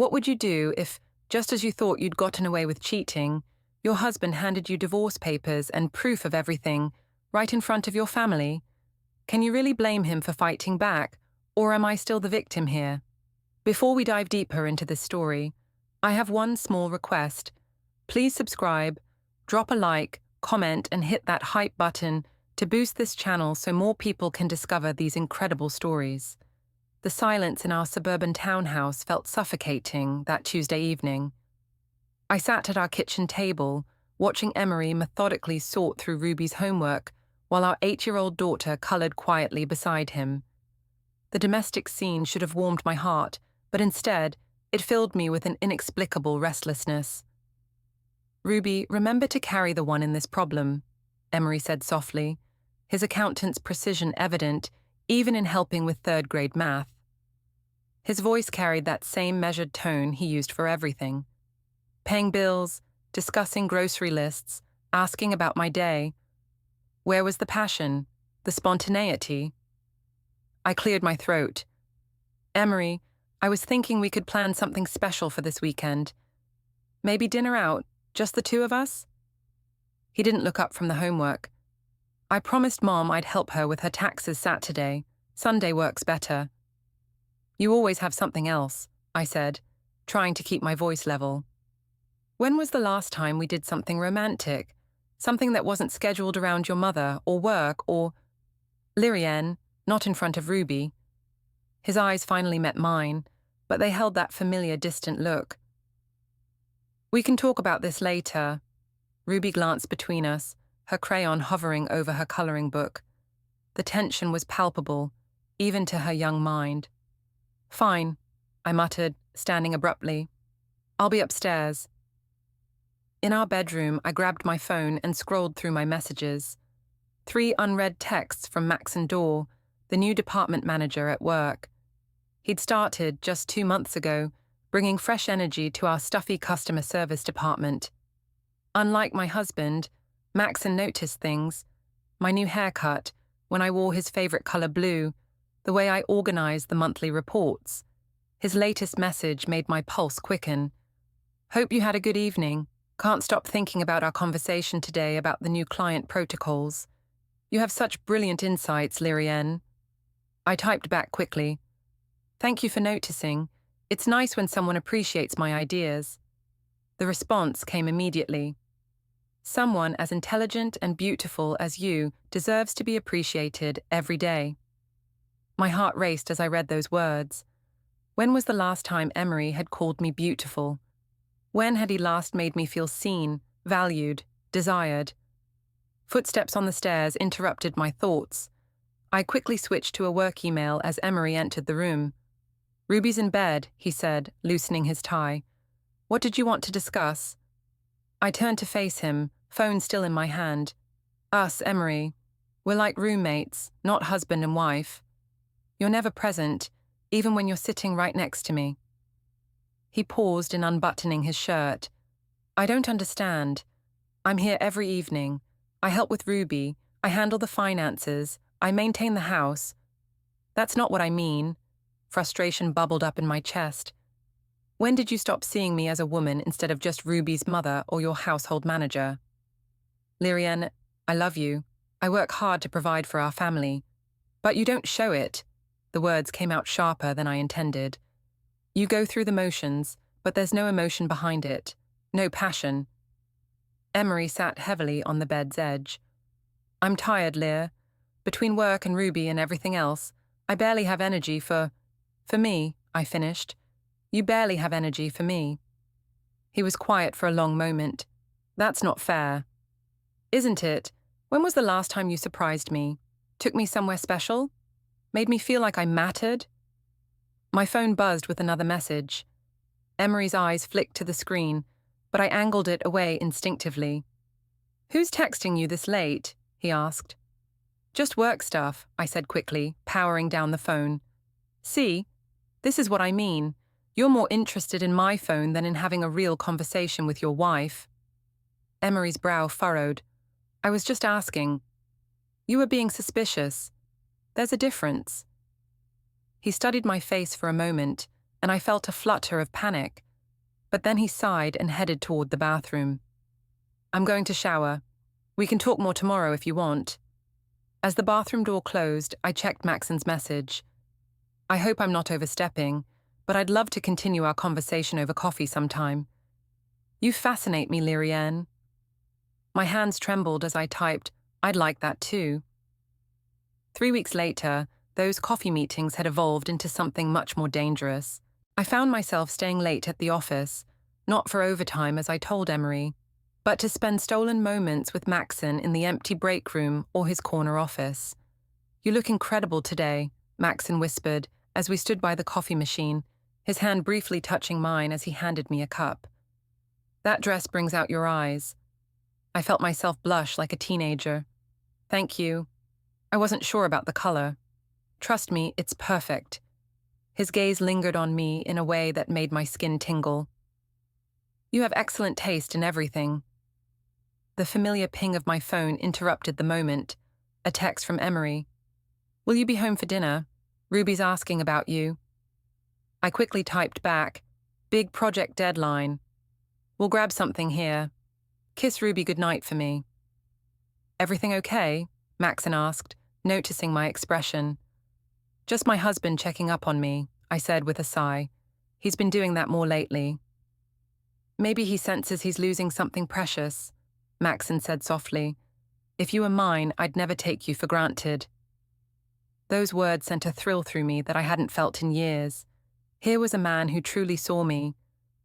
What would you do if, just as you thought you'd gotten away with cheating, your husband handed you divorce papers and proof of everything right in front of your family? Can you really blame him for fighting back, or am I still the victim here? Before we dive deeper into this story, I have one small request. Please subscribe, drop a like, comment, and hit that hype button to boost this channel so more people can discover these incredible stories. The silence in our suburban townhouse felt suffocating that Tuesday evening. I sat at our kitchen table, watching Emery methodically sort through Ruby's homework while our 8-year-old daughter colored quietly beside him. The domestic scene should have warmed my heart, but instead, it filled me with an inexplicable restlessness. "Ruby, remember to carry the one in this problem," Emery said softly, his accountant's precision evident even in helping with third-grade math. His voice carried that same measured tone he used for everything. Paying bills, discussing grocery lists, asking about my day. Where was the passion, the spontaneity? I cleared my throat. "Emery, I was thinking we could plan something special for this weekend. Maybe dinner out, just the two of us?" He didn't look up from the homework. "I promised Mom I'd help her with her taxes Saturday. Sunday works better." "You always have something else," I said, trying to keep my voice level. "When was the last time we did something romantic? Something that wasn't scheduled around your mother or work or—" "Lirienne, not in front of Ruby." His eyes finally met mine, but they held that familiar distant look. "We can talk about this later." Ruby glanced between us, her crayon hovering over her coloring book. The tension was palpable, even to her young mind. "Fine," I muttered, standing abruptly. "I'll be upstairs." In our bedroom, I grabbed my phone and scrolled through my messages. 3 unread texts from Maxen, the new department manager at work. He'd started just 2 months ago, bringing fresh energy to our stuffy customer service department. Unlike my husband, Maxen noticed things: my new haircut, when I wore his favorite color blue, the way I organized the monthly reports. His latest message made my pulse quicken. "Hope you had a good evening. Can't stop thinking about our conversation today about the new client protocols. You have such brilliant insights, Lirienne." I typed back quickly. "Thank you for noticing. It's nice when someone appreciates my ideas." The response came immediately. "Someone as intelligent and beautiful as you deserves to be appreciated every day." My heart raced as I read those words. When was the last time Emery had called me beautiful? When had he last made me feel seen, valued, desired? Footsteps on the stairs interrupted my thoughts. I quickly switched to a work email as Emery entered the room. "Ruby's in bed," he said, loosening his tie. "What did you want to discuss?" I turned to face him, phone still in my hand. "Us, Emery. We're like roommates, not husband and wife. You're never present, even when you're sitting right next to me." He paused in unbuttoning his shirt. "I don't understand. I'm here every evening. I help with Ruby. I handle the finances. I maintain the house." "That's not what I mean." Frustration bubbled up in my chest. "When did you stop seeing me as a woman instead of just Ruby's mother or your household manager?" "Lirienne, I love you. I work hard to provide for our family. But you don't show it." The words came out sharper than I intended. "You go through the motions, but there's no emotion behind it. No passion." Emery sat heavily on the bed's edge. "I'm tired, Lear. Between work and Ruby and everything else, I barely have energy for me," I finished. "You barely have energy for me." He was quiet for a long moment. "That's not fair." "Isn't it? When was the last time you surprised me? Took me somewhere special? Made me feel like I mattered?" My phone buzzed with another message. Emery's eyes flicked to the screen, but I angled it away instinctively. "Who's texting you this late?" he asked. "Just work stuff," I said quickly, powering down the phone. "See? This is what I mean. You're more interested in my phone than in having a real conversation with your wife." Emery's brow furrowed. "I was just asking." "You were being suspicious. There's a difference." He studied my face for a moment, and I felt a flutter of panic. But then he sighed and headed toward the bathroom. "I'm going to shower. We can talk more tomorrow if you want." As the bathroom door closed, I checked Maxen's message. "I hope I'm not overstepping, but I'd love to continue our conversation over coffee sometime. You fascinate me, Lirienne." My hands trembled as I typed, "I'd like that too." 3 weeks later, those coffee meetings had evolved into something much more dangerous. I found myself staying late at the office, not for overtime as I told Emery, but to spend stolen moments with Maxen in the empty break room or his corner office. "You look incredible today," Maxen whispered as we stood by the coffee machine, his hand briefly touching mine as he handed me a cup. "That dress brings out your eyes." I felt myself blush like a teenager. "Thank you. I wasn't sure about the color. Trust me, it's perfect." His gaze lingered on me in a way that made my skin tingle. "You have excellent taste in everything." The familiar ping of my phone interrupted the moment. A text from Emery. "Will you be home for dinner? Ruby's asking about you." I quickly typed back, "Big project deadline. We'll grab something here. Kiss Ruby goodnight for me." "Everything okay?" Maxen asked, noticing my expression. "Just my husband checking up on me," I said with a sigh. "He's been doing that more lately." "Maybe he senses he's losing something precious," Maxen said softly. "If you were mine, I'd never take you for granted." Those words sent a thrill through me that I hadn't felt in years. Here was a man who truly saw me,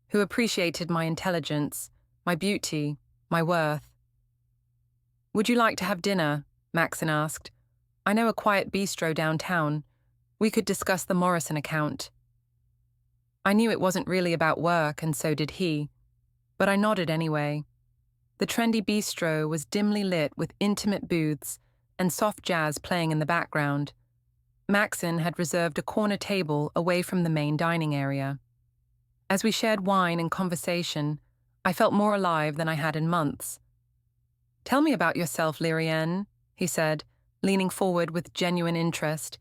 who appreciated my intelligence, my beauty, my worth. "Would you like to have dinner?" Maxen asked. "I know a quiet bistro downtown. We could discuss the Morrison account." I knew it wasn't really about work, and so did he, but I nodded anyway. The trendy bistro was dimly lit with intimate booths and soft jazz playing in the background. Maxen had reserved a corner table away from the main dining area. As we shared wine and conversation, I felt more alive than I had in months. "Tell me about yourself, Lirienne," he said, leaning forward with genuine interest.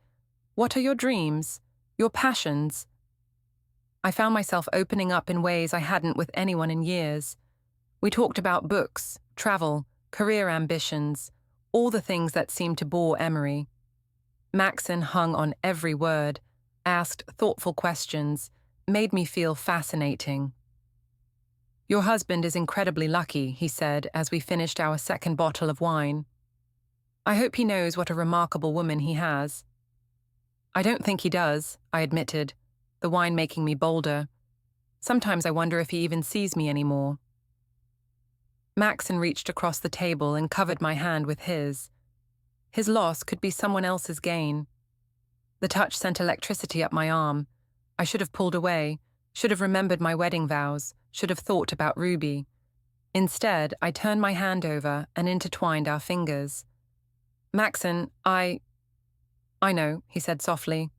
"What are your dreams? Your passions?" I found myself opening up in ways I hadn't with anyone in years. We talked about books, travel, career ambitions, all the things that seemed to bore Emery. Maxen hung on every word, asked thoughtful questions, made me feel fascinating. "Your husband is incredibly lucky," he said as we finished our second bottle of wine. "I hope he knows what a remarkable woman he has." "I don't think he does," I admitted, the wine making me bolder. "Sometimes I wonder if he even sees me anymore." Maxen reached across the table and covered my hand with his. His loss could be someone else's gain. The touch sent electricity up my arm. I should have pulled away, should have remembered my wedding vows, should have thought about Ruby. Instead, I turned my hand over and intertwined our fingers. "Maxen, I know," he said softly.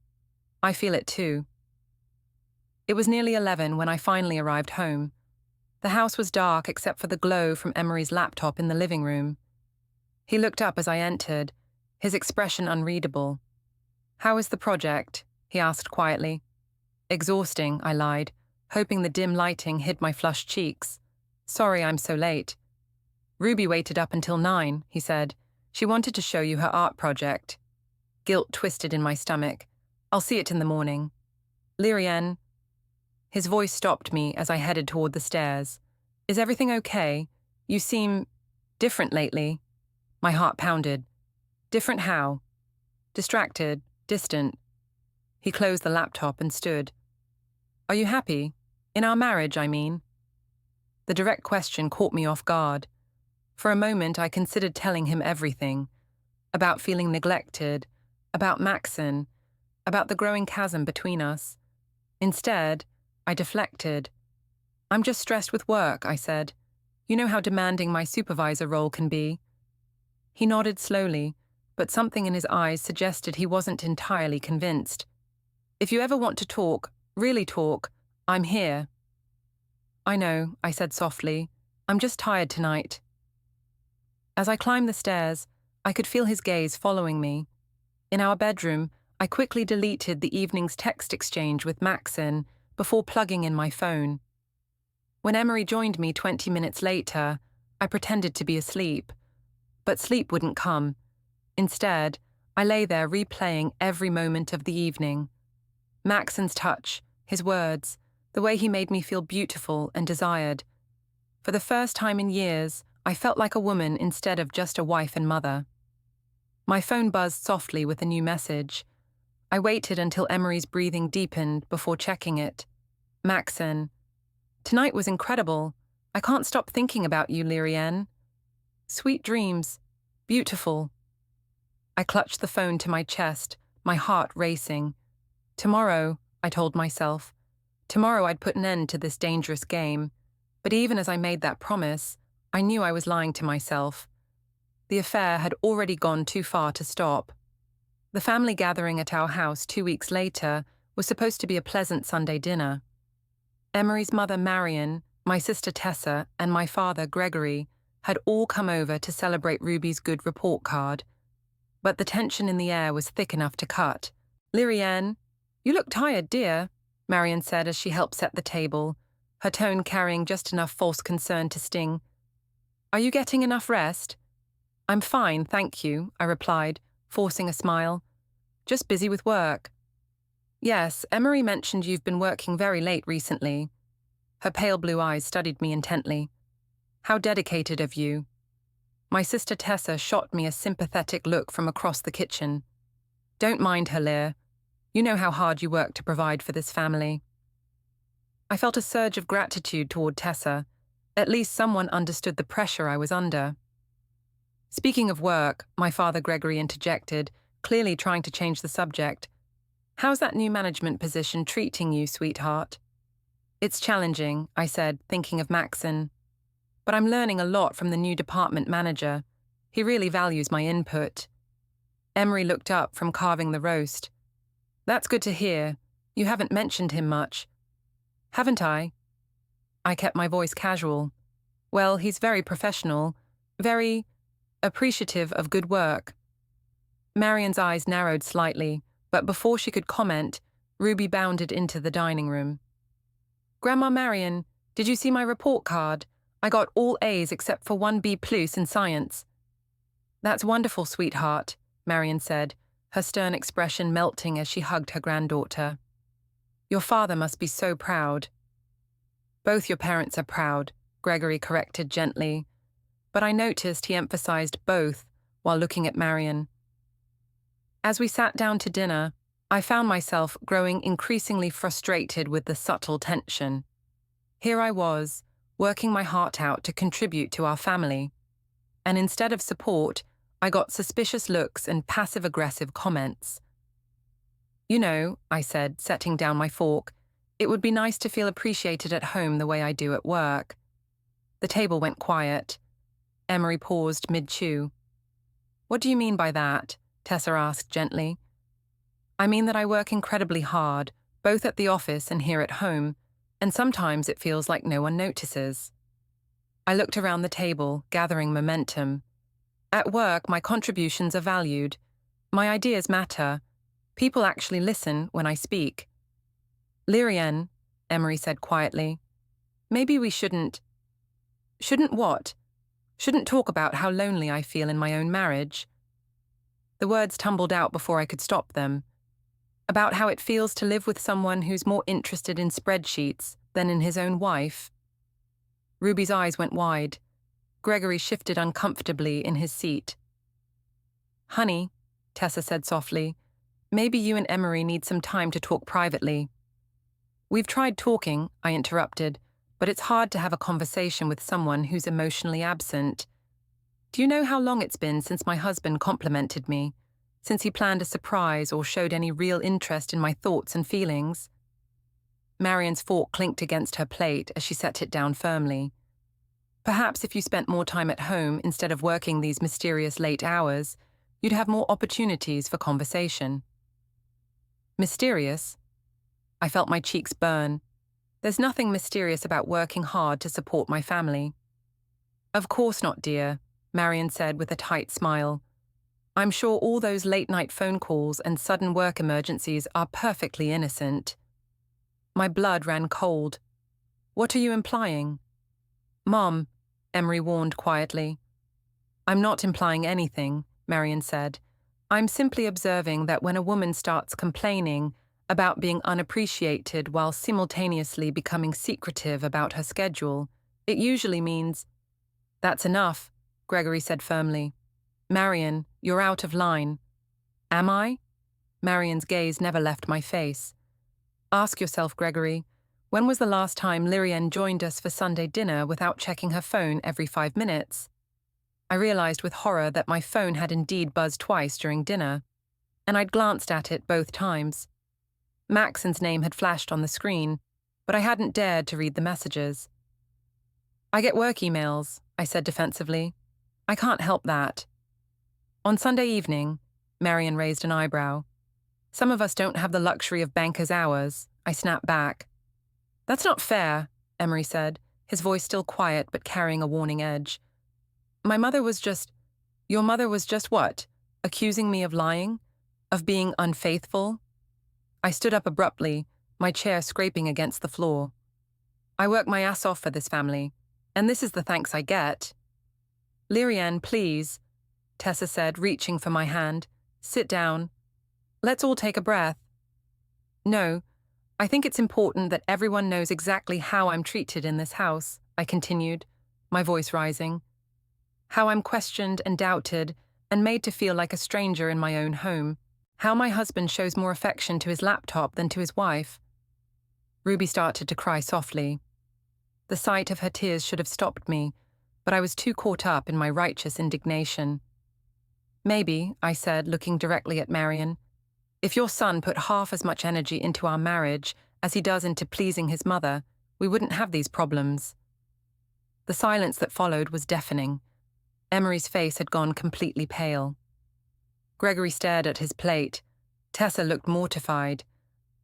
"I feel it too." It was nearly 11 when I finally arrived home. The house was dark except for the glow from Emery's laptop in the living room. He looked up as I entered, his expression unreadable. "How is the project?" he asked quietly. "Exhausting," I lied, hoping the dim lighting hid my flushed cheeks. "Sorry I'm so late." "Ruby waited up until 9, he said. "She wanted to show you her art project." Guilt twisted in my stomach. "I'll see it in the morning." "Lirienne." His voice stopped me as I headed toward the stairs. "Is everything okay? You seem different lately." My heart pounded. "Different how?" "Distracted, distant." He closed the laptop and stood. "Are you happy? In our marriage, I mean." The direct question caught me off guard. For a moment, I considered telling him everything. About feeling neglected, about Maxen, about the growing chasm between us. Instead, I deflected. "I'm just stressed with work," I said. "You know how demanding my supervisor role can be." He nodded slowly, but something in his eyes suggested he wasn't entirely convinced. "If you ever want to talk, really talk, I'm here." "I know," I said softly. "I'm just tired tonight." As I climbed the stairs, I could feel his gaze following me. In our bedroom, I quickly deleted the evening's text exchange with Maxen, before plugging in my phone. When Emery joined me 20 minutes later, I pretended to be asleep. But sleep wouldn't come. Instead, I lay there replaying every moment of the evening. Maxen's touch, his words, the way he made me feel beautiful and desired. For the first time in years, I felt like a woman instead of just a wife and mother. My phone buzzed softly with a new message. I waited until Emery's breathing deepened before checking it. Maxen. Tonight was incredible. I can't stop thinking about you, Lirienne. Sweet dreams. Beautiful. I clutched the phone to my chest, my heart racing. Tomorrow, I told myself. Tomorrow I'd put an end to this dangerous game. But even as I made that promise, I knew I was lying to myself. The affair had already gone too far to stop. The family gathering at our house 2 weeks later was supposed to be a pleasant Sunday dinner. Emery's mother Marion, my sister Tessa, and my father Gregory had all come over to celebrate Ruby's good report card. But the tension in the air was thick enough to cut. "Lirienne, you look tired, dear," Marion said as she helped set the table, her tone carrying just enough false concern to sting. "Are you getting enough rest?" "I'm fine, thank you," I replied, forcing a smile. "Just busy with work." "Yes, Emery mentioned you've been working very late recently." Her pale blue eyes studied me intently. "How dedicated of you." My sister Tessa shot me a sympathetic look from across the kitchen. "Don't mind her, Lir. You know how hard you work to provide for this family." I felt a surge of gratitude toward Tessa. At least someone understood the pressure I was under. "Speaking of work," my father Gregory interjected, clearly trying to change the subject. "How's that new management position treating you, sweetheart?" "It's challenging," I said, thinking of Maxen. "But I'm learning a lot from the new department manager. He really values my input." Emery looked up from carving the roast. "That's good to hear. You haven't mentioned him much." "Haven't I?" I kept my voice casual. "Well, he's very professional, very appreciative of good work." Marion's eyes narrowed slightly, but before she could comment, Ruby bounded into the dining room. "Grandma Marion, did you see my report card? I got all A's except for 1 B+ in science." "That's wonderful, sweetheart," Marion said, her stern expression melting as she hugged her granddaughter. "Your father must be so proud." "Both your parents are proud," Gregory corrected gently, but I noticed he emphasized both while looking at Marion. As we sat down to dinner, I found myself growing increasingly frustrated with the subtle tension. Here I was, working my heart out to contribute to our family. And instead of support, I got suspicious looks and passive-aggressive comments. "You know," I said, setting down my fork, "it would be nice to feel appreciated at home the way I do at work." The table went quiet. Emery paused mid-chew. "What do you mean by that?" Tessa asked gently. "I mean that I work incredibly hard, both at the office and here at home, and sometimes it feels like no one notices." I looked around the table, gathering momentum. At work, my contributions are valued. My ideas matter. People actually listen when I speak. "Lirienne," Emery said quietly, "maybe we shouldn't..." "Shouldn't what?" "Shouldn't talk about how lonely I feel in my own marriage." The words tumbled out before I could stop them. About how it feels to live with someone who's more interested in spreadsheets than in his own wife. Ruby's eyes went wide. Gregory shifted uncomfortably in his seat. "Honey," Tessa said softly, "maybe you and Emery need some time to talk privately." "We've tried talking," I interrupted, "but it's hard to have a conversation with someone who's emotionally absent. Do you know how long it's been since my husband complimented me? Since he planned a surprise or showed any real interest in my thoughts and feelings?" Marion's fork clinked against her plate as she set it down firmly. "Perhaps if you spent more time at home instead of working these mysterious late hours, you'd have more opportunities for conversation." "Mysterious?" I felt my cheeks burn. There's nothing mysterious about working hard to support my family. "Of course not, dear," Marion said with a tight smile. "I'm sure all those late-night phone calls and sudden work emergencies are perfectly innocent." My blood ran cold. What are you implying? Mom, Emery warned quietly. I'm not implying anything, Marian said. I'm simply observing that when a woman starts complaining about being unappreciated while simultaneously becoming secretive about her schedule, it usually means, That's enough, Gregory said firmly. Marian, you're out of line. Am I? Marian's gaze never left my face. Ask yourself, Gregory, when was the last time Lirienne joined us for Sunday dinner without checking her phone every 5 minutes? I realized with horror that my phone had indeed buzzed twice during dinner, and I'd glanced at it both times. Maxen's name had flashed on the screen, but I hadn't dared to read the messages. I get work emails, I said defensively. I can't help that. On Sunday evening, Marian raised an eyebrow. Some of us don't have the luxury of banker's hours, I snapped back. That's not fair, Emery said, his voice still quiet but carrying a warning edge. Your mother was just what? Accusing me of lying? Of being unfaithful? I stood up abruptly, my chair scraping against the floor. I work my ass off for this family, and this is the thanks I get. Lirienne, please, Tessa said, reaching for my hand. Sit down. Let's all take a breath. No, I think it's important that everyone knows exactly how I'm treated in this house, I continued, my voice rising. How I'm questioned and doubted and made to feel like a stranger in my own home. How my husband shows more affection to his laptop than to his wife. Ruby started to cry softly. The sight of her tears should have stopped me, but I was too caught up in my righteous indignation. Maybe, I said, looking directly at Marian, if your son put half as much energy into our marriage as he does into pleasing his mother, we wouldn't have these problems. The silence that followed was deafening. Emery's face had gone completely pale. Gregory stared at his plate. Tessa looked mortified.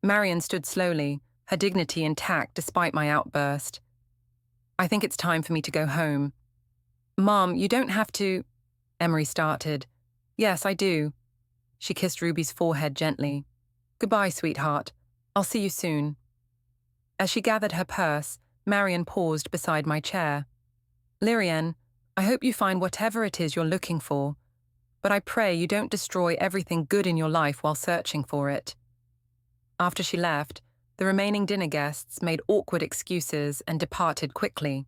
Marian stood slowly, her dignity intact despite my outburst. I think it's time for me to go home. Mom, you don't have to... Emery started. Yes, I do. She kissed Ruby's forehead gently. Goodbye, sweetheart. I'll see you soon. As she gathered her purse, Marian paused beside my chair. Lirienne, I hope you find whatever it is you're looking for, but I pray you don't destroy everything good in your life while searching for it. After she left, the remaining dinner guests made awkward excuses and departed quickly.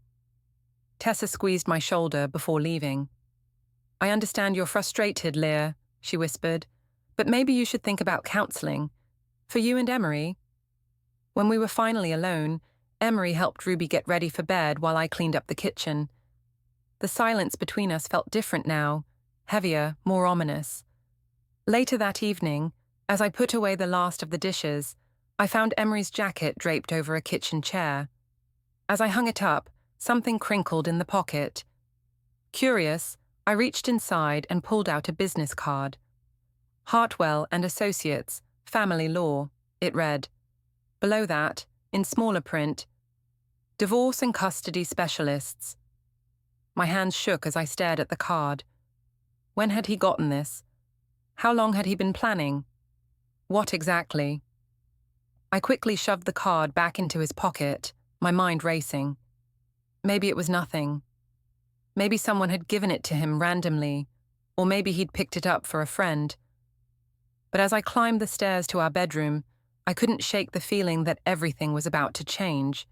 Tessa squeezed my shoulder before leaving. I understand you're frustrated, Lear, she whispered, but maybe you should think about counseling. For you and Emery. When we were finally alone, Emery helped Ruby get ready for bed while I cleaned up the kitchen. The silence between us felt different now, heavier, more ominous. Later that evening, as I put away the last of the dishes, I found Emery's jacket draped over a kitchen chair. As I hung it up, something crinkled in the pocket. Curious, I reached inside and pulled out a business card. Hartwell and Associates, Family Law, it read. Below that, in smaller print, Divorce and Custody Specialists. My hands shook as I stared at the card. When had he gotten this? How long had he been planning? What exactly? I quickly shoved the card back into his pocket, my mind racing. Maybe it was nothing. Maybe someone had given it to him randomly, or maybe he'd picked it up for a friend. But as I climbed the stairs to our bedroom, I couldn't shake the feeling that everything was about to change.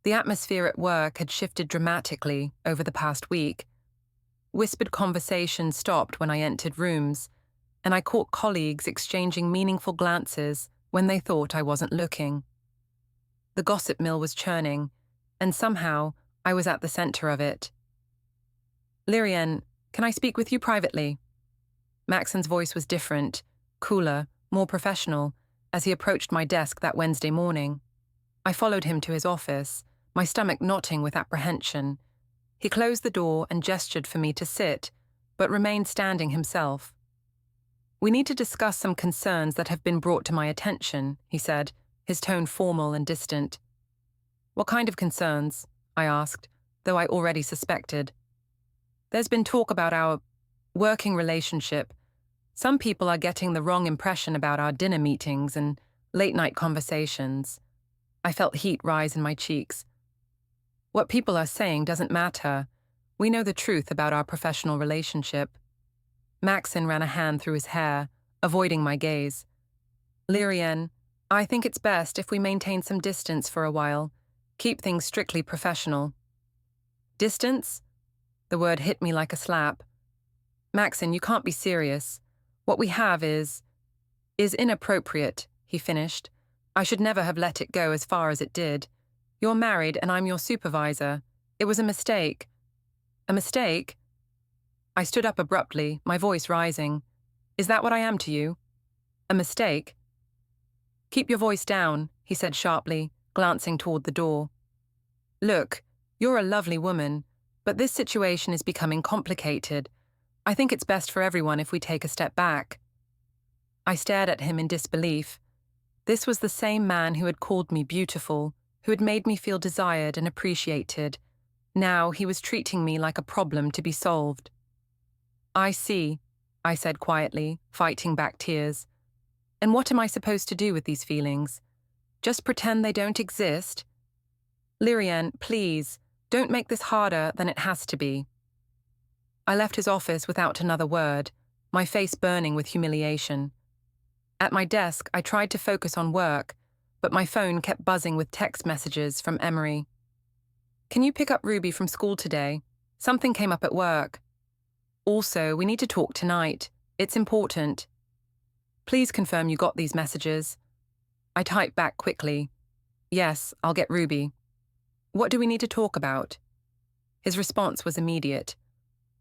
The atmosphere at work had shifted dramatically over the past week. Whispered conversations stopped when I entered rooms, and I caught colleagues exchanging meaningful glances when they thought I wasn't looking. The gossip mill was churning, and somehow I was at the center of it. Lirienne, can I speak with you privately? Maxen's voice was different, cooler, more professional, as he approached my desk that Wednesday morning. I followed him to his office, my stomach knotting with apprehension. He closed the door and gestured for me to sit, but remained standing himself. We need to discuss some concerns that have been brought to my attention, he said, his tone formal and distant. What kind of concerns? I asked, though I already suspected. There's been talk about our working relationship. Some people are getting the wrong impression about our dinner meetings and late-night conversations. I felt heat rise in my cheeks. What people are saying doesn't matter. We know the truth about our professional relationship. Maxen ran a hand through his hair, avoiding my gaze. Lirienne, I think it's best if we maintain some distance for a while. Keep things strictly professional. Distance? The word hit me like a slap. Maxen, you can't be serious. What we have is inappropriate, he finished. I should never have let it go as far as it did. You're married and I'm your supervisor. It was a mistake. A mistake? I stood up abruptly, my voice rising. Is that what I am to you? A mistake? Keep your voice down, he said sharply, glancing toward the door. Look, you're a lovely woman, but this situation is becoming complicated. I think it's best for everyone if we take a step back. I stared at him in disbelief. This was the same man who had called me beautiful, who had made me feel desired and appreciated. Now he was treating me like a problem to be solved. I see, I said quietly, fighting back tears. And what am I supposed to do with these feelings? Just pretend they don't exist? Lirienne, please, don't make this harder than it has to be. I left his office without another word, my face burning with humiliation. At my desk, I tried to focus on work, but my phone kept buzzing with text messages from Emery. Can you pick up Ruby from school today? Something came up at work. Also, we need to talk tonight. It's important. Please confirm you got these messages. I typed back quickly. Yes, I'll get Ruby. What do we need to talk about? His response was immediate.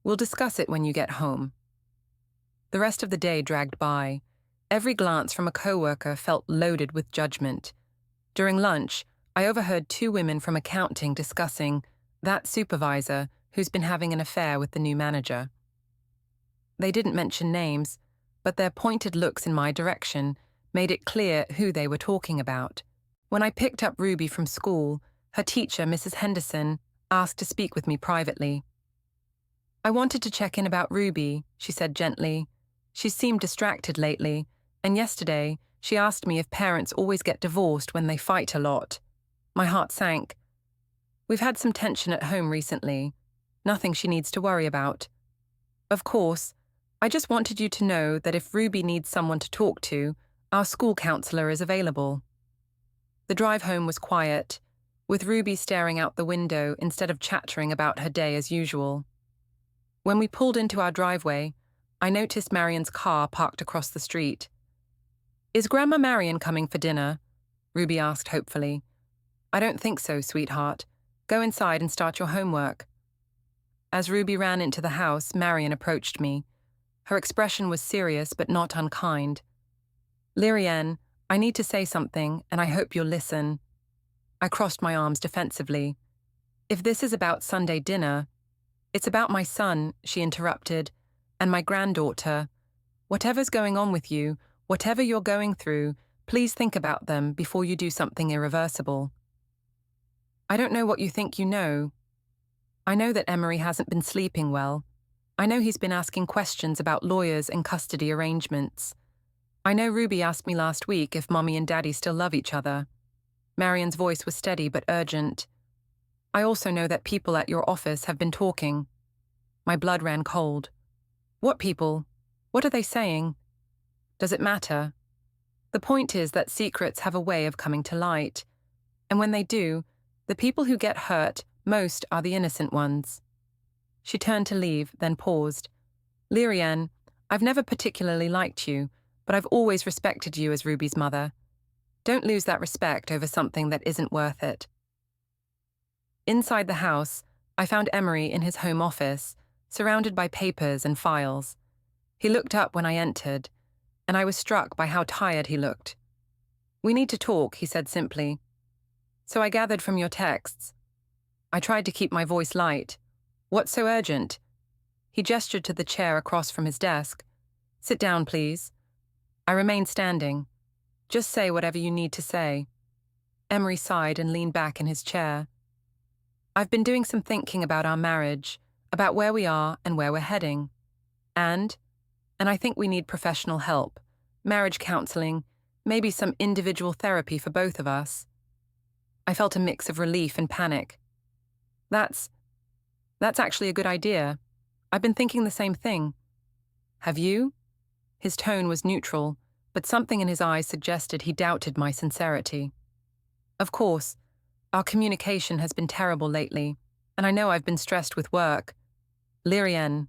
We'll discuss it when you get home. The rest of the day dragged by. Every glance from a coworker felt loaded with judgment. During lunch, I overheard two women from accounting discussing that supervisor who's been having an affair with the new manager. They didn't mention names, but their pointed looks in my direction made it clear who they were talking about. When I picked up Ruby from school, her teacher, Mrs. Henderson, asked to speak with me privately. I wanted to check in about Ruby, she said gently. She seemed distracted lately, and yesterday she asked me if parents always get divorced when they fight a lot. My heart sank. We've had some tension at home recently. Nothing she needs to worry about. Of course, I just wanted you to know that if Ruby needs someone to talk to, our school counselor is available. The drive home was quiet, with Ruby staring out the window instead of chattering about her day as usual. When we pulled into our driveway, I noticed Marion's car parked across the street. Is Grandma Marion coming for dinner? Ruby asked hopefully. I don't think so, sweetheart. Go inside and start your homework. As Ruby ran into the house, Marion approached me. Her expression was serious but not unkind. Lirienne, I need to say something, and I hope you'll listen. I crossed my arms defensively. If this is about Sunday dinner, it's about my son, she interrupted, and my granddaughter. Whatever's going on with you, whatever you're going through, please think about them before you do something irreversible. I don't know what you think you know. I know that Emery hasn't been sleeping well. I know he's been asking questions about lawyers and custody arrangements. I know Ruby asked me last week if Mommy and Daddy still love each other. Marion's voice was steady but urgent. I also know that people at your office have been talking. My blood ran cold. What people? What are they saying? Does it matter? The point is that secrets have a way of coming to light. And when they do, the people who get hurt most are the innocent ones. She turned to leave, then paused. Lirienne, I've never particularly liked you, but I've always respected you as Ruby's mother. Don't lose that respect over something that isn't worth it. Inside the house, I found Emery in his home office, surrounded by papers and files. He looked up when I entered, and I was struck by how tired he looked. We need to talk, he said simply. So I gathered from your texts. I tried to keep my voice light. What's so urgent? He gestured to the chair across from his desk. Sit down, please. I remained standing. Just say whatever you need to say. Emery sighed and leaned back in his chair. I've been doing some thinking about our marriage, about where we are and where we're heading. And I think we need professional help, marriage counseling, maybe some individual therapy for both of us. I felt a mix of relief and panic. That's actually a good idea. I've been thinking the same thing. Have you? His tone was neutral, but something in his eyes suggested he doubted my sincerity. Of course, our communication has been terrible lately, and I know I've been stressed with work. Lirienne.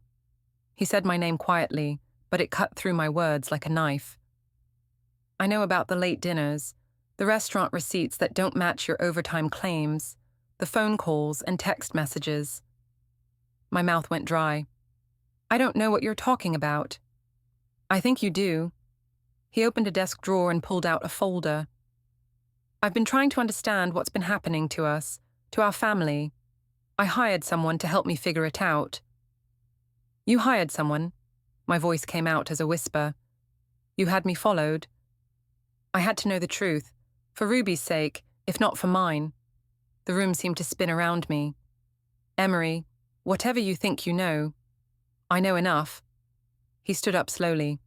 He said my name quietly, but it cut through my words like a knife. I know about the late dinners, the restaurant receipts that don't match your overtime claims, the phone calls and text messages. My mouth went dry. I don't know what you're talking about. I think you do. He opened a desk drawer and pulled out a folder. I've been trying to understand what's been happening to us, to our family. I hired someone to help me figure it out. You hired someone? My voice came out as a whisper. You had me followed. I had to know the truth, for Ruby's sake, if not for mine. The room seemed to spin around me. Emery, whatever you think you know, I know enough. He stood up slowly.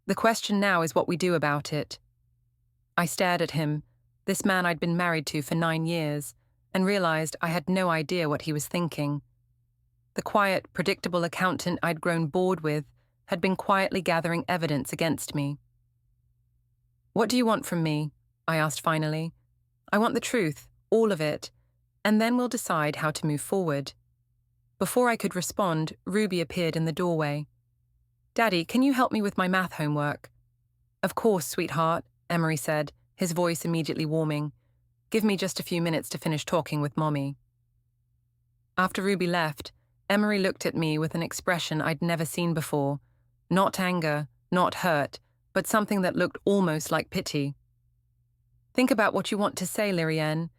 The question now is what we do about it. I stared at him, this man I'd been married to for 9 years, and realized I had no idea what he was thinking. The quiet, predictable accountant I'd grown bored with had been quietly gathering evidence against me. What do you want from me? I asked finally. I want the truth, all of it, and then we'll decide how to move forward. Before I could respond, Ruby appeared in the doorway. Daddy, can you help me with my math homework? Of course, sweetheart, Emery said, his voice immediately warming. Give me just a few minutes to finish talking with Mommy. After Ruby left, Emery looked at me with an expression I'd never seen before. Not anger, not hurt, but something that looked almost like pity. Think about what you want to say, Lirienne,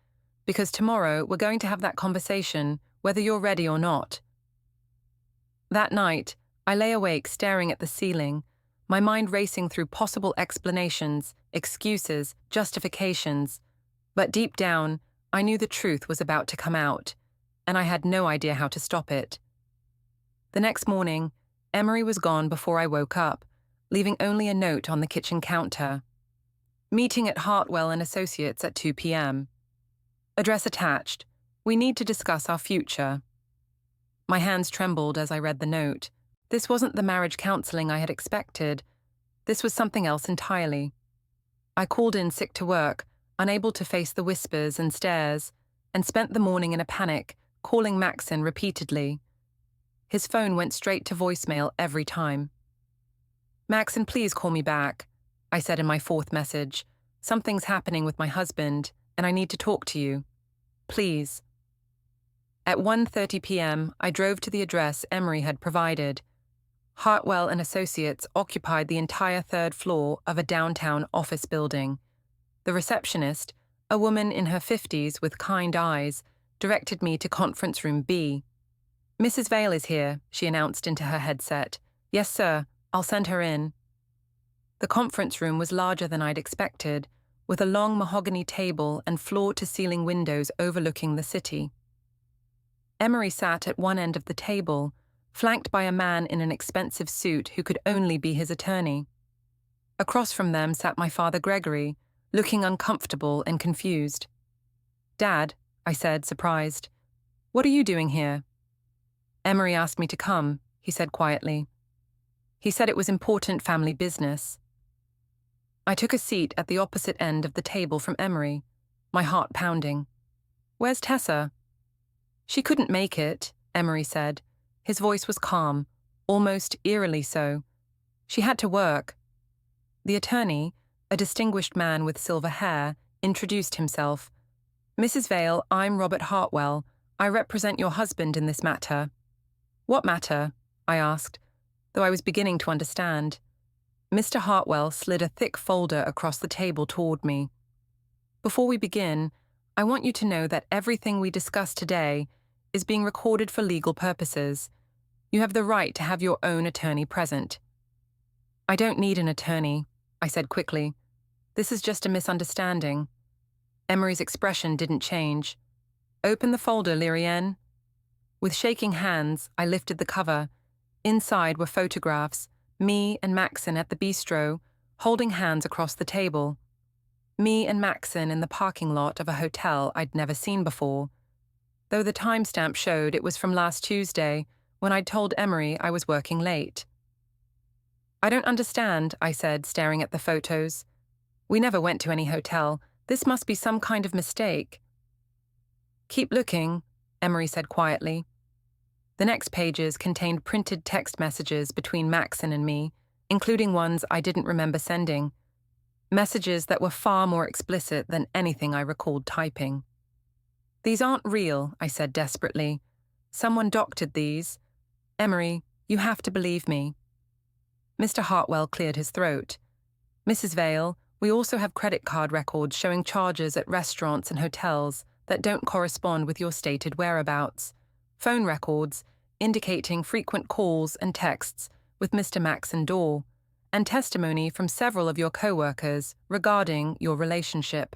because tomorrow we're going to have that conversation, whether you're ready or not. That night, I lay awake staring at the ceiling, my mind racing through possible explanations, excuses, justifications. But deep down, I knew the truth was about to come out, and I had no idea how to stop it. The next morning, Emery was gone before I woke up, leaving only a note on the kitchen counter. Meeting at Hartwell and Associates at 2 p.m. Address attached. We need to discuss our future. My hands trembled as I read the note. This wasn't the marriage counseling I had expected. This was something else entirely. I called in sick to work, unable to face the whispers and stares, and spent the morning in a panic, calling Maxen repeatedly. His phone went straight to voicemail every time. Maxen, please call me back, I said in my 4th message. Something's happening with my husband, and I need to talk to you. Please. At 1:30 p.m., I drove to the address Emery had provided. Hartwell and Associates occupied the entire 3rd floor of a downtown office building. The receptionist, a woman in her 50s with kind eyes, directed me to conference room B. Mrs. Vale is here, she announced into her headset. Yes, sir, I'll send her in. The conference room was larger than I'd expected, with a long mahogany table and floor-to-ceiling windows overlooking the city. Emery sat at one end of the table, flanked by a man in an expensive suit who could only be his attorney. Across from them sat my father Gregory, looking uncomfortable and confused. Dad, I said, surprised. What are you doing here? Emery asked me to come, he said quietly. He said it was important family business. I took a seat at the opposite end of the table from Emery, my heart pounding. Where's Tessa? She couldn't make it, Emery said. His voice was calm, almost eerily so. She had to work. The attorney, a distinguished man with silver hair, introduced himself. Mrs. Vale, I'm Robert Hartwell. I represent your husband in this matter. What matter? I asked, though I was beginning to understand. Mr. Hartwell slid a thick folder across the table toward me. Before we begin, I want you to know that everything we discuss today is being recorded for legal purposes. You have the right to have your own attorney present. I don't need an attorney, I said quickly. This is just a misunderstanding. Emery's expression didn't change. Open the folder, Lirienne. With shaking hands, I lifted the cover. Inside were photographs, me and Maxen at the bistro, holding hands across the table. Me and Maxen in the parking lot of a hotel I'd never seen before, though the timestamp showed it was from last Tuesday when I'd told Emery I was working late. I don't understand, I said, staring at the photos. We never went to any hotel. This must be some kind of mistake. Keep looking, Emery said quietly. The next pages contained printed text messages between Maxen and me, including ones I didn't remember sending. Messages that were far more explicit than anything I recalled typing. These aren't real, I said desperately. Someone doctored these. Emery, you have to believe me. Mr. Hartwell cleared his throat. Mrs. Vale, we also have credit card records showing charges at restaurants and hotels that don't correspond with your stated whereabouts. Phone records indicating frequent calls and texts with Mr. Maxen Dorr, and testimony from several of your co-workers regarding your relationship.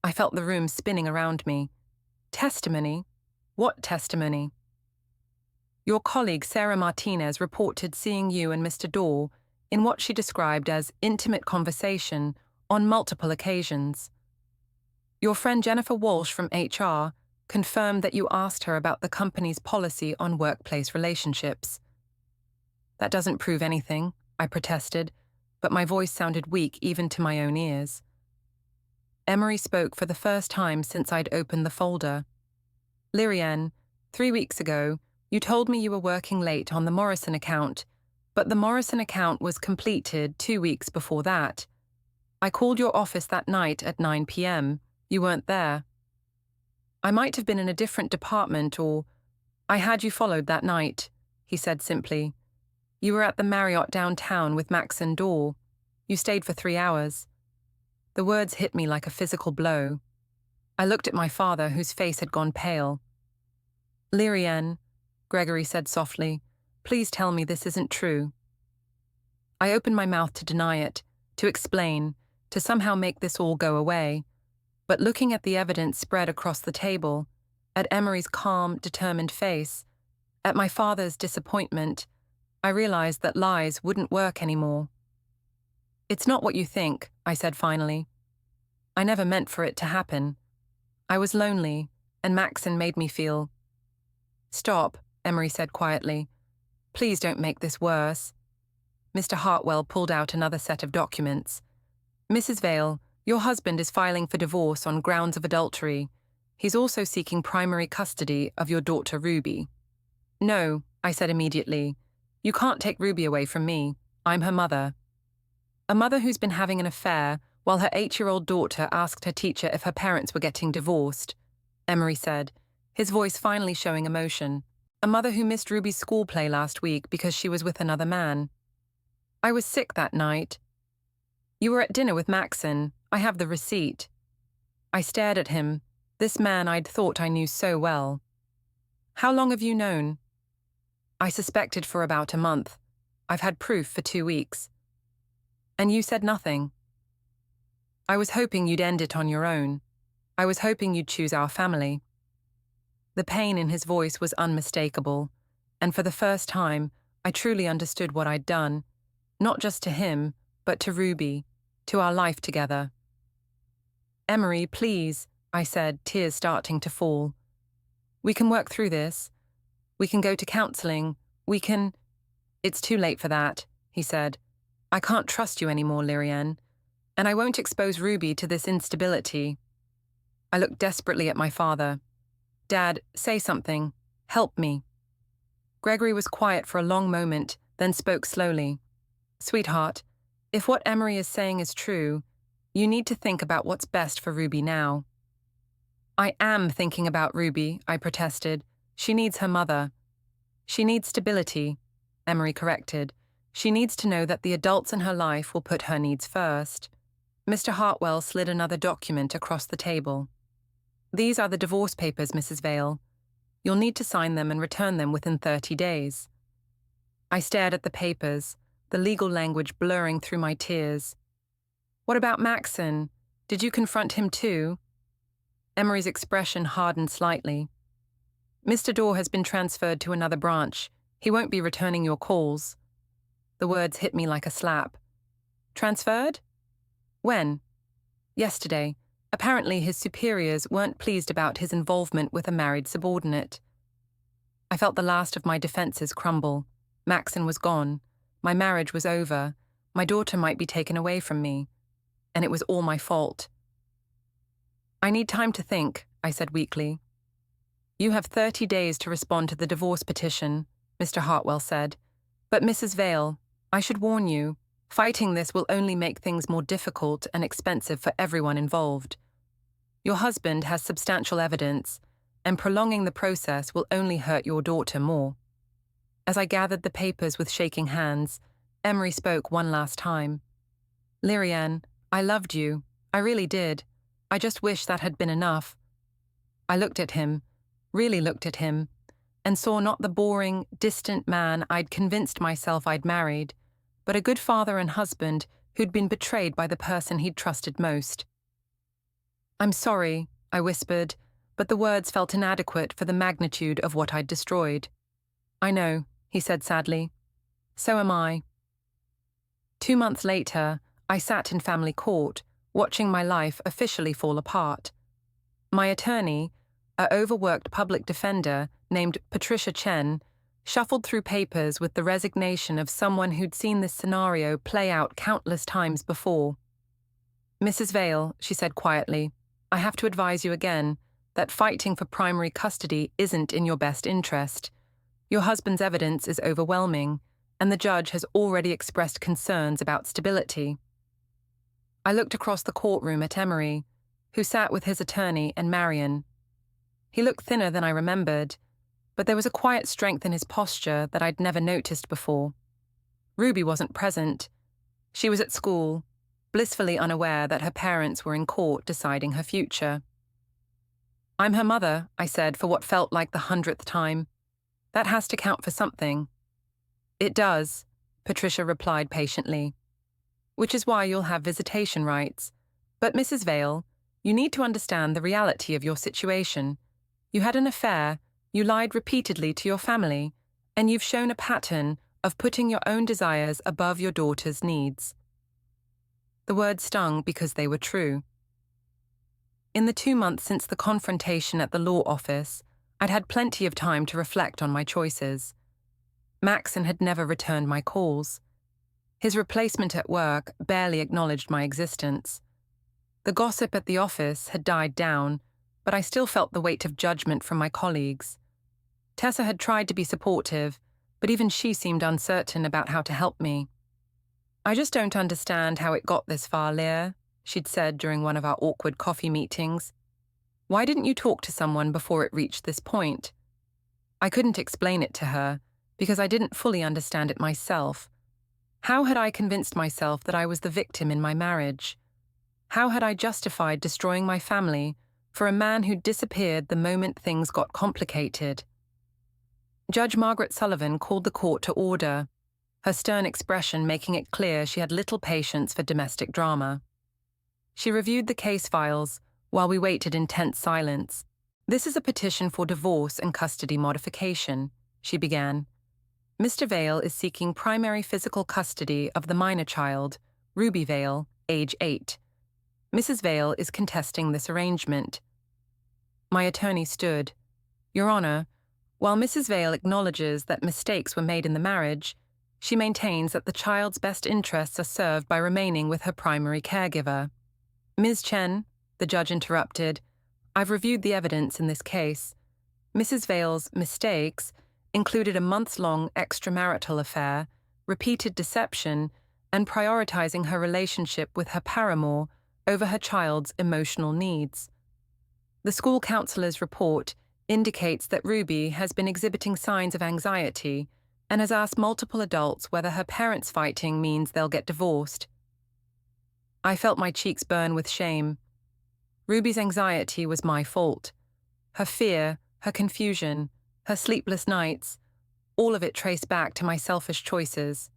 I felt the room spinning around me. Testimony? What testimony? Your colleague Sarah Martinez reported seeing you and Mr. Dorr in what she described as intimate conversation on multiple occasions. Your friend Jennifer Walsh from HR confirmed that you asked her about the company's policy on workplace relationships. That doesn't prove anything, I protested, but my voice sounded weak even to my own ears. Emery spoke for the first time since I'd opened the folder. Lirienne, 3 weeks ago, you told me you were working late on the Morrison account, but the Morrison account was completed 2 weeks before that. I called your office that night at 9 p.m. You weren't there. I might have been in a different department or I had you followed that night, he said simply. You were at the Marriott downtown with Maxen Dorr. You stayed for 3 hours. The words hit me like a physical blow. I looked at my father, whose face had gone pale. Lirienne, Gregory said softly, please tell me this isn't true. I opened my mouth to deny it, to explain, to somehow make this all go away. But looking at the evidence spread across the table, at Emery's calm, determined face, at my father's disappointment, I realized that lies wouldn't work anymore. It's not what you think, I said finally. I never meant for it to happen. I was lonely, and Maxen made me feel. Stop, Emery said quietly. Please don't make this worse. Mr. Hartwell pulled out another set of documents. Mrs. Vale, your husband is filing for divorce on grounds of adultery. He's also seeking primary custody of your daughter Ruby. No, I said immediately. You can't take Ruby away from me. I'm her mother. A mother who's been having an affair while her 8-year-old daughter asked her teacher if her parents were getting divorced, Emery said, his voice finally showing emotion. A mother who missed Ruby's school play last week because she was with another man. I was sick that night. You were at dinner with Maxen. I have the receipt. I stared at him, this man I'd thought I knew so well. How long have you known? I suspected for about a month. I've had proof for 2 weeks. And you said nothing. I was hoping you'd end it on your own. I was hoping you'd choose our family. The pain in his voice was unmistakable, and for the first time, I truly understood what I'd done, not just to him, but to Ruby, to our life together. Emery, please, I said, tears starting to fall. We can work through this. We can go to counseling. We can... It's too late for that, he said. I can't trust you anymore, Lirienne, and I won't expose Ruby to this instability. I looked desperately at my father. Dad, say something. Help me. Gregory was quiet for a long moment, then spoke slowly. Sweetheart, if what Emery is saying is true, you need to think about what's best for Ruby now. I am thinking about Ruby, I protested. She needs her mother. She needs stability, Emery corrected. She needs to know that the adults in her life will put her needs first. Mr. Hartwell slid another document across the table. These are the divorce papers, Mrs. Vale. You'll need to sign them and return them within 30 days. I stared at the papers, the legal language blurring through my tears. What about Maxen? Did you confront him too? Emery's expression hardened slightly. Mr. Dorr has been transferred to another branch. He won't be returning your calls. The words hit me like a slap. Transferred? When? Yesterday, apparently his superiors weren't pleased about his involvement with a married subordinate. I felt the last of my defenses crumble. Maxen was gone. My marriage was over. My daughter might be taken away from me. And it was all my fault. "I need time to think," I said weakly. "You have 30 days to respond to the divorce petition," Mr. Hartwell said. "But Mrs. Vale, I should warn you, fighting this will only make things more difficult and expensive for everyone involved. Your husband has substantial evidence, and prolonging the process will only hurt your daughter more." As I gathered the papers with shaking hands, Emery spoke one last time. "Lirienne, I loved you. I really did. I just wish that had been enough." I looked at him, really looked at him, and saw not the boring, distant man I'd convinced myself I'd married, but a good father and husband who'd been betrayed by the person he'd trusted most. "I'm sorry," I whispered, but the words felt inadequate for the magnitude of what I'd destroyed. "I know," he said sadly. "So am I." 2 months later, I sat in family court, watching my life officially fall apart. My attorney, a overworked public defender named Patricia Chen, shuffled through papers with the resignation of someone who'd seen this scenario play out countless times before. "Mrs. Vale," she said quietly, "I have to advise you again that fighting for primary custody isn't in your best interest. Your husband's evidence is overwhelming, and the judge has already expressed concerns about stability." I looked across the courtroom at Emery, who sat with his attorney and Marion. He looked thinner than I remembered, but there was a quiet strength in his posture that I'd never noticed before. Ruby wasn't present. She was at school, blissfully unaware that her parents were in court deciding her future. "I'm her mother," I said for what felt like the 100th time. "That has to count for something." "It does," Patricia replied patiently. "Which is why you'll have visitation rights. But Mrs. Vale, you need to understand the reality of your situation. You had an affair, you lied repeatedly to your family, and you've shown a pattern of putting your own desires above your daughter's needs." The words stung because they were true. In the 2 months since the confrontation at the law office, I'd had plenty of time to reflect on my choices. Maxen had never returned my calls. His replacement at work barely acknowledged my existence. The gossip at the office had died down, but I still felt the weight of judgment from my colleagues. Tessa had tried to be supportive, but even she seemed uncertain about how to help me. "I just don't understand how it got this far, Leah," she'd said during one of our awkward coffee meetings. "Why didn't you talk to someone before it reached this point?" I couldn't explain it to her, because I didn't fully understand it myself. How had I convinced myself that I was the victim in my marriage? How had I justified destroying my family for a man who disappeared the moment things got complicated? Judge Margaret Sullivan called the court to order, her stern expression making it clear she had little patience for domestic drama. She reviewed the case files while we waited in tense silence. "This is a petition for divorce and custody modification," she began. "Mr. Vale is seeking primary physical custody of the minor child, Ruby Vale, age 8. Mrs. Vale is contesting this arrangement." My attorney stood. "Your Honor, while Mrs. Vale acknowledges that mistakes were made in the marriage, she maintains that the child's best interests are served by remaining with her primary caregiver." "Ms. Chen," the judge interrupted, "I've reviewed the evidence in this case. Mrs. Vale's mistakes included a months-long extramarital affair, repeated deception, and prioritizing her relationship with her paramour over her child's emotional needs. The school counselor's report indicates that Ruby has been exhibiting signs of anxiety and has asked multiple adults whether her parents' fighting means they'll get divorced." I felt my cheeks burn with shame. Ruby's anxiety was my fault. Her fear, her confusion, her sleepless nights, all of it traced back to my selfish choices.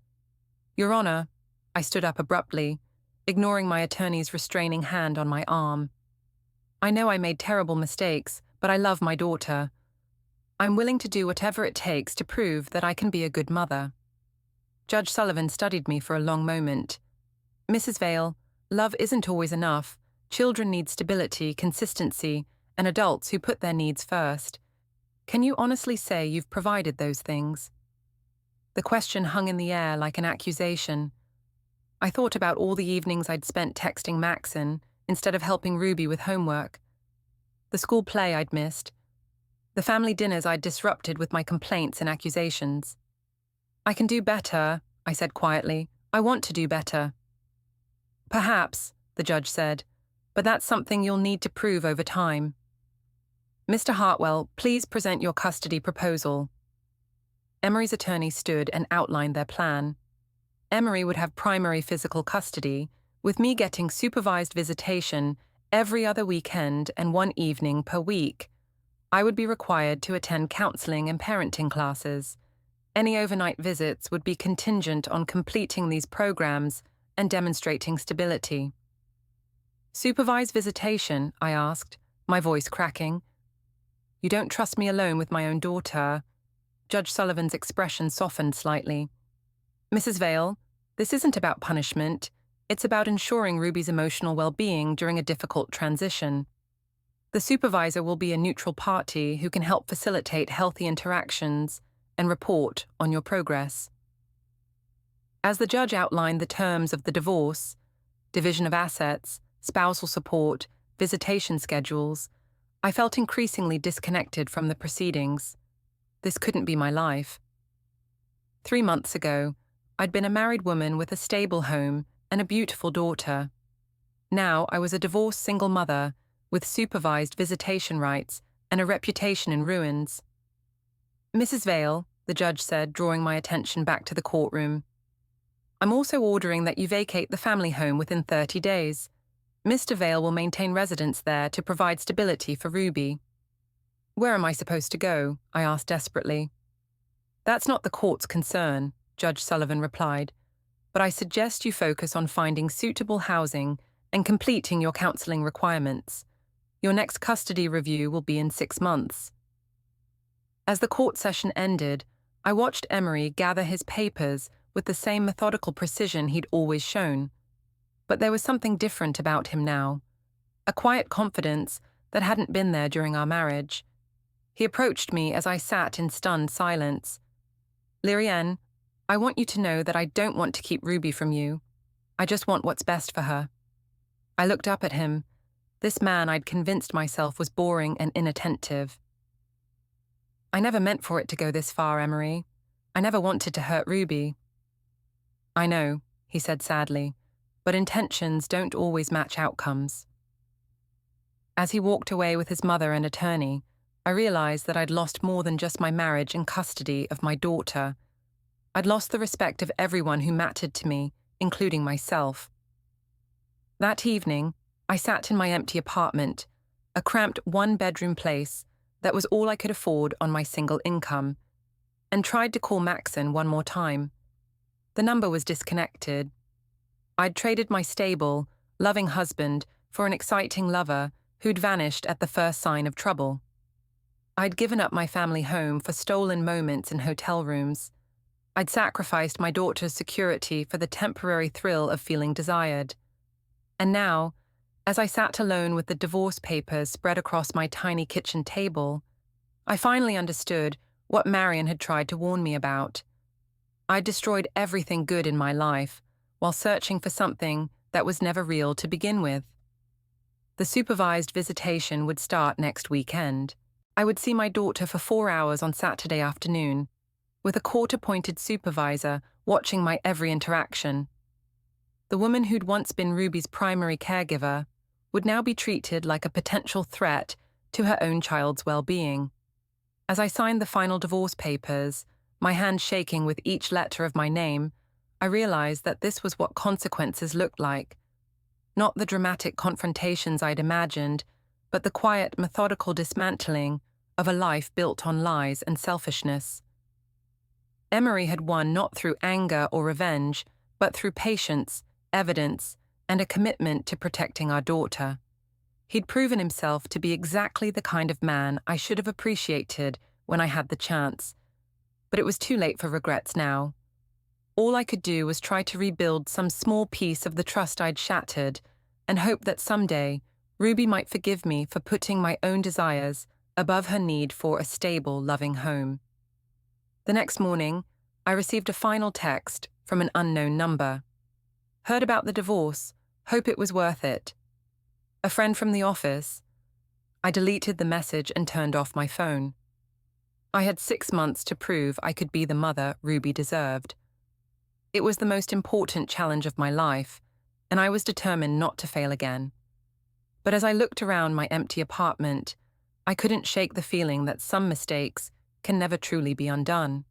"Your Honor," I stood up abruptly, ignoring my attorney's restraining hand on my arm. "I know I made terrible mistakes, but I love my daughter. I'm willing to do whatever it takes to prove that I can be a good mother." Judge Sullivan studied me for a long moment. "Mrs. Vale, love isn't always enough. Children need stability, consistency, and adults who put their needs first. Can you honestly say you've provided those things? The question hung in the air like an accusation. I thought about all the evenings I'd spent texting Maxen instead of helping Ruby with homework. The school play I'd missed. The family dinners I'd disrupted with my complaints and accusations. I can do better, I said quietly. I want to do better. Perhaps, the judge said, but that's something you'll need to prove over time. Mr. Hartwell, please present your custody proposal. Emery's attorney stood and outlined their plan. Emery would have primary physical custody, with me getting supervised visitation every other weekend and one evening per week. I would be required to attend counseling and parenting classes. Any overnight visits would be contingent on completing these programs and demonstrating stability. Supervised visitation, I asked, my voice cracking. You don't trust me alone with my own daughter. Judge Sullivan's expression softened slightly. Mrs. Vale, this isn't about punishment. It's about ensuring Ruby's emotional well-being during a difficult transition. The supervisor will be a neutral party who can help facilitate healthy interactions and report on your progress. As the judge outlined the terms of the divorce, division of assets, spousal support, visitation schedules, I felt increasingly disconnected from the proceedings. This couldn't be my life. 3 months ago, I'd been a married woman with a stable home and a beautiful daughter. Now I was a divorced single mother with supervised visitation rights and a reputation in ruins. Mrs. Vale, the judge said, drawing my attention back to the courtroom, I'm also ordering that you vacate the family home within 30 days. Mr. Vale will maintain residence there to provide stability for Ruby. Where am I supposed to go? I asked desperately. That's not the court's concern, Judge Sullivan replied, but I suggest you focus on finding suitable housing and completing your counseling requirements. Your next custody review will be in 6 months. As the court session ended, I watched Emery gather his papers with the same methodical precision he'd always shown. But there was something different about him now, a quiet confidence that hadn't been there during our marriage. He approached me as I sat in stunned silence. Lirienne, I want you to know that I don't want to keep Ruby from you. I just want what's best for her. I looked up at him. This man I'd convinced myself was boring and inattentive. I never meant for it to go this far, Emery. I never wanted to hurt Ruby. I know, he said sadly, but intentions don't always match outcomes. As he walked away with his mother and attorney, I realized that I'd lost more than just my marriage and custody of my daughter. I'd lost the respect of everyone who mattered to me, including myself. That evening, I sat in my empty apartment, a cramped one-bedroom place that was all I could afford on my single income, and tried to call Maxen one more time. The number was disconnected. I'd traded my stable, loving husband for an exciting lover who'd vanished at the first sign of trouble. I'd given up my family home for stolen moments in hotel rooms. I'd sacrificed my daughter's security for the temporary thrill of feeling desired. And now, as I sat alone with the divorce papers spread across my tiny kitchen table, I finally understood what Marion had tried to warn me about. I'd destroyed everything good in my life while searching for something that was never real to begin with. The supervised visitation would start next weekend. I would see my daughter for 4 hours on Saturday afternoon, with a court-appointed supervisor watching my every interaction. The woman who'd once been Ruby's primary caregiver would now be treated like a potential threat to her own child's well-being. As I signed the final divorce papers, my hand shaking with each letter of my name, I realized that this was what consequences looked like. Not the dramatic confrontations I'd imagined, but the quiet, methodical dismantling of a life built on lies and selfishness. Emery had won not through anger or revenge, but through patience, evidence, and a commitment to protecting our daughter. He'd proven himself to be exactly the kind of man I should have appreciated when I had the chance. But it was too late for regrets now. All I could do was try to rebuild some small piece of the trust I'd shattered and hoped that someday Ruby might forgive me for putting my own desires above her need for a stable, loving home. The next morning, I received a final text from an unknown number. Heard about the divorce, hope it was worth it. A friend from the office. I deleted the message and turned off my phone. I had 6 months to prove I could be the mother Ruby deserved. It was the most important challenge of my life, and I was determined not to fail again. But as I looked around my empty apartment, I couldn't shake the feeling that some mistakes can never truly be undone.